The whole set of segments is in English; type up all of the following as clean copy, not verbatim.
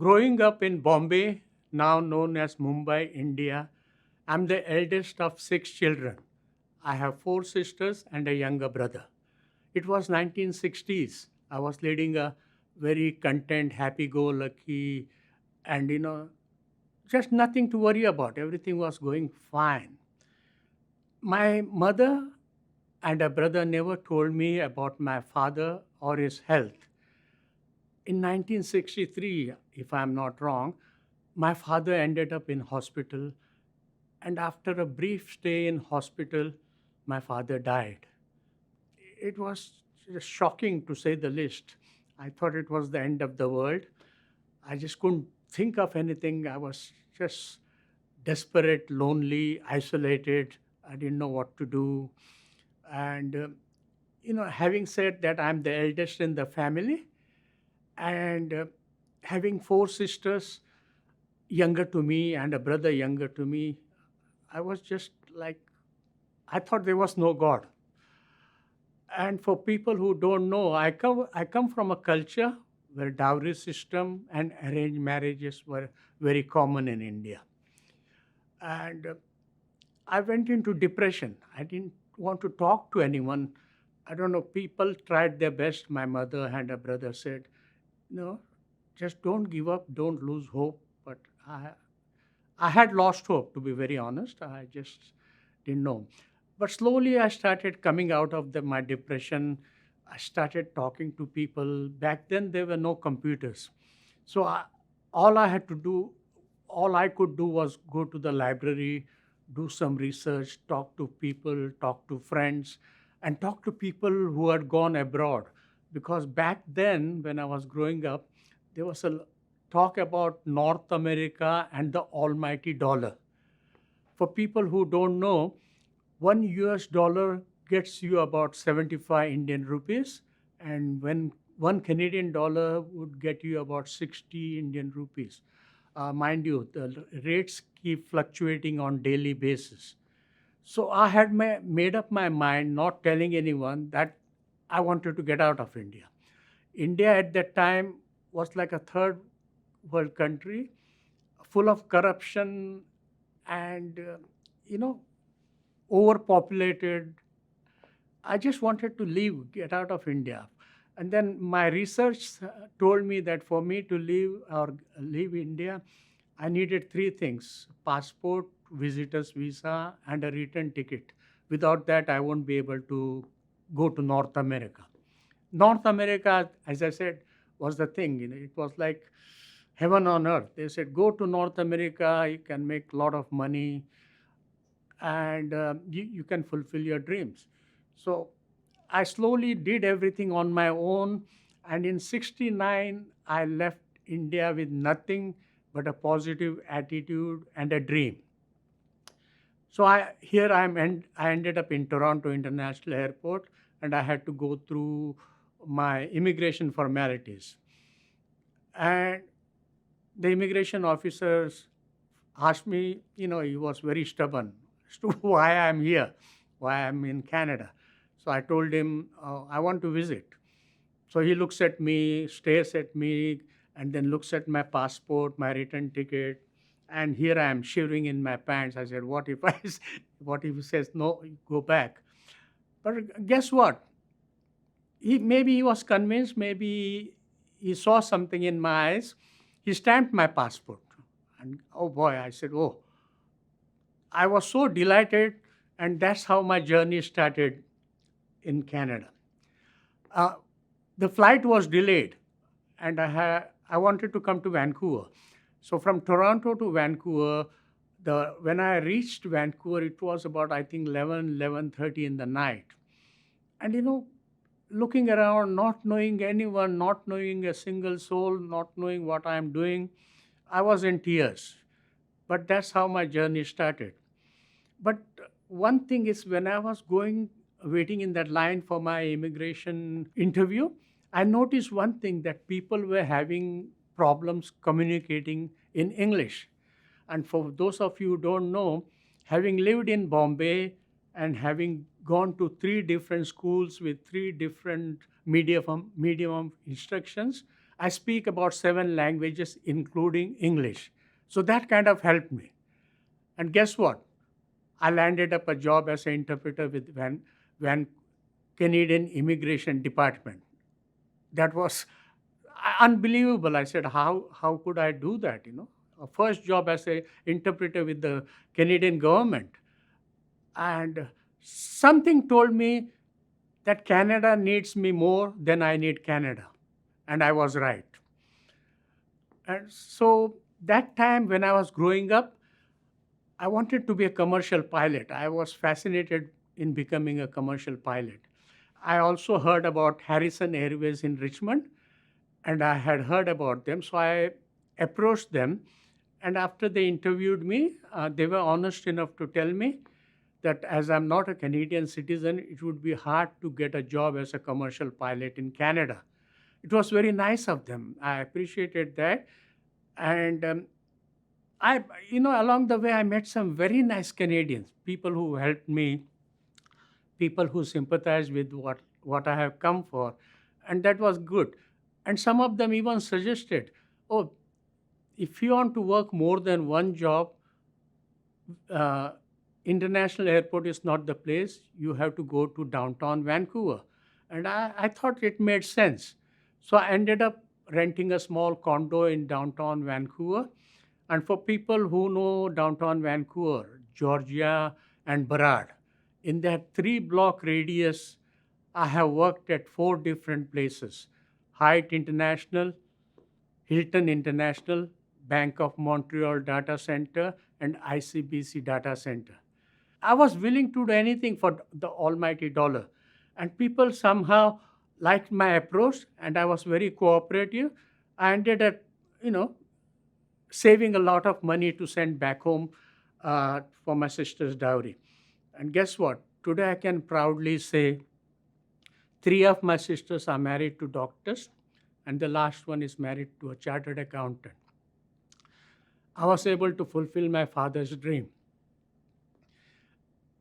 Growing up in Bombay, now known as Mumbai, India, I'm the eldest of six children. I have four sisters and a younger brother. It was 1960s. I was leading a very content, happy-go-lucky, and just nothing to worry about. Everything was going fine. My mother and a brother never told me about my father or his health. In 1963, if I'm not wrong, my father ended up in hospital, and after a brief stay in hospital, my father died. It was just shocking to say the least. I thought it was the end of the world. I just couldn't think of anything. I was just desperate, lonely, isolated. I didn't know what to do. And, having said that, I'm the eldest in the family, and having four sisters younger to me and a brother younger to me, I was just like, I thought there was no God. And for people who don't know, I come from a culture where dowry system and arranged marriages were very common in India. And I went into depression. I didn't want to talk to anyone. I don't know, people tried their best. My mother and a brother said, no, just don't give up, don't lose hope. But I had lost hope, to be very honest. I just didn't know. But slowly I started coming out of my depression. I started talking to people. Back then, there were no computers. So all I had to do, all I could do was go to the library, do some research, talk to people, talk to friends, and talk to people who had gone abroad. Because back then, when I was growing up, there was a talk about North America and the almighty dollar. For people who don't know, one US dollar gets you about 75 Indian rupees, and when one Canadian dollar would get you about 60 Indian rupees. Mind you, the rates keep fluctuating on daily basis. So I had made up my mind, not telling anyone, that I wanted to get out of India. India at that time was like a third world country, full of corruption and you know overpopulated. I just wanted to leave, get out of India. And then my research told me that for me to leave India, I needed three things: passport, visitor's visa, and a return ticket. Without that, I won't be able to go to North America. North America, as I said, was the thing. It was like heaven on earth. They said, go to North America, you can make a lot of money, and you can fulfill your dreams. So I slowly did everything on my own. And in 69, I left India with nothing but a positive attitude and a dream. So I ended up in Toronto International Airport, and I had to go through my immigration formalities. And the immigration officers asked me, he was very stubborn as to why I'm here, why I'm in Canada. So I told him, I want to visit. So he looks at me, stares at me, and then looks at my passport, my return ticket, and here I am shivering in my pants. I said, "What if what if he says no? Go back." But guess what? Maybe he was convinced. Maybe he saw something in my eyes. He stamped my passport, and oh boy, I said, "Oh." I was so delighted, and that's how my journey started in Canada. Uh, the flight was delayed, and I wanted to come to Vancouver. So from Toronto to Vancouver, when I reached Vancouver, it was about, I think, 11:30 in the night. And looking around, not knowing anyone, not knowing a single soul, not knowing what I'm doing, I was in tears. But that's how my journey started. But one thing is, when I was waiting in that line for my immigration interview, I noticed one thing, that people were having problems communicating in English. And for those of you who don't know, having lived in Bombay and having gone to three different schools with three different medium of instructions, I speak about 7 languages, including English. So that kind of helped me. And guess what? I landed up a job as an interpreter with Van Canadian Immigration Department. That was unbelievable. I said, how could I do that? A first job as a interpreter with the Canadian government, and something told me that Canada needs me more than I need Canada, and I was right. And so that time when I was growing up, I wanted to be a commercial pilot. I was fascinated in becoming a commercial pilot. I also heard about Harrison Airways in Richmond, and I had heard about them. So I approached them, and after they interviewed me, they were honest enough to tell me that as I'm not a Canadian citizen, it would be hard to get a job as a commercial pilot in Canada. It was very nice of them. I appreciated that, and along the way, I met some very nice Canadians, people who helped me, people who sympathized with what I have come for, and that was good. And some of them even suggested, oh, if you want to work more than one job, uh, international airport is not the place. You have to go to downtown Vancouver. And I thought it made sense. So I ended up renting a small condo in downtown Vancouver. And for people who know downtown Vancouver, Georgia, and Burrard, in that 3 block radius, I have worked at 4 different places: Hyatt International, Hilton International, Bank of Montreal Data Center, and ICBC Data Center. I was willing to do anything for the almighty dollar. And people somehow liked my approach, and I was very cooperative. I ended up, you know, saving a lot of money to send back home for my sister's dowry. And guess what? Today I can proudly say 3 of my sisters are married to doctors, and the last one is married to a chartered accountant. I was able to fulfill my father's dream.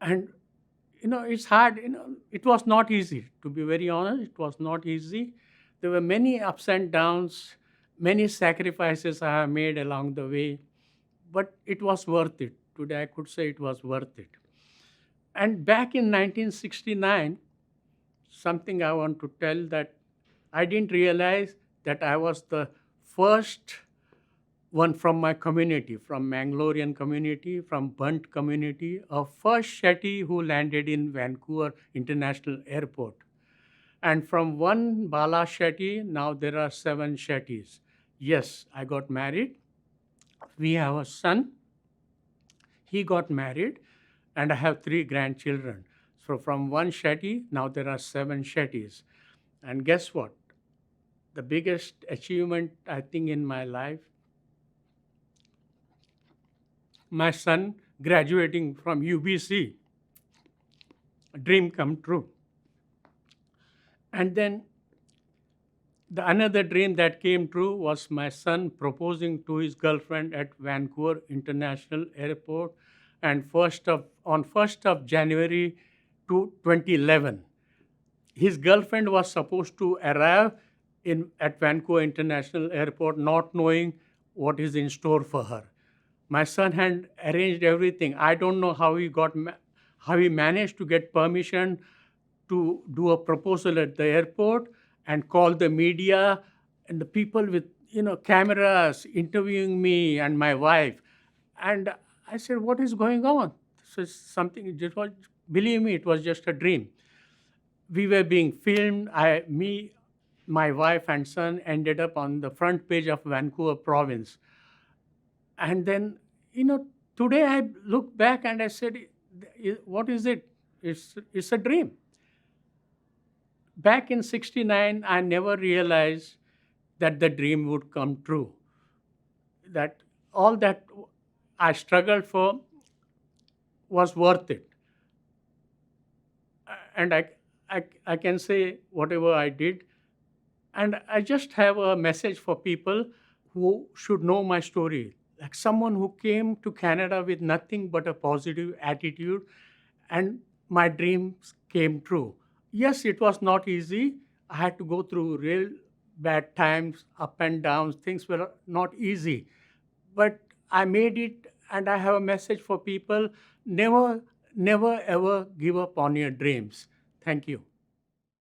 And it's hard. It was not easy, to be very honest. It was not easy. There were many ups and downs, many sacrifices I have made along the way, but it was worth it. Today I could say it was worth it. And back in 1969, something I want to tell, that I didn't realize that I was the first one from my community, from Mangalorean community, from Bunt community, a first Shetty who landed in Vancouver International Airport. And from one Bala Shetty, now there are 7 Shettys. Yes, I got married. We have a son. He got married, and I have 3 grandchildren. So from one Shetty, now there are 7 Shettys. And guess what? The biggest achievement, I think, in my life, my son graduating from UBC, a dream come true. And then another dream that came true was my son proposing to his girlfriend at Vancouver International Airport, and on 1st of January 2011. His girlfriend was supposed to arrive at Vancouver International Airport, not knowing what is in store for her. My son had arranged everything. I don't know how he managed to get permission to do a proposal at the airport and call the media and the people with cameras interviewing me and my wife. And I said, "What is going on?" So something. Believe me, it was just a dream. We were being filmed. My wife and son ended up on the front page of Vancouver Province. And then, today I look back and I said, what is it? It's a dream. Back in 69, I never realized that the dream would come true. That all that I struggled for was worth it. And I can say whatever I did. And I just have a message for people who should know my story. Like someone who came to Canada with nothing but a positive attitude, and my dreams came true. Yes, it was not easy. I had to go through real bad times, up and downs. Things were not easy. But I made it, and I have a message for people: never, never ever give up on your dreams. Thank you.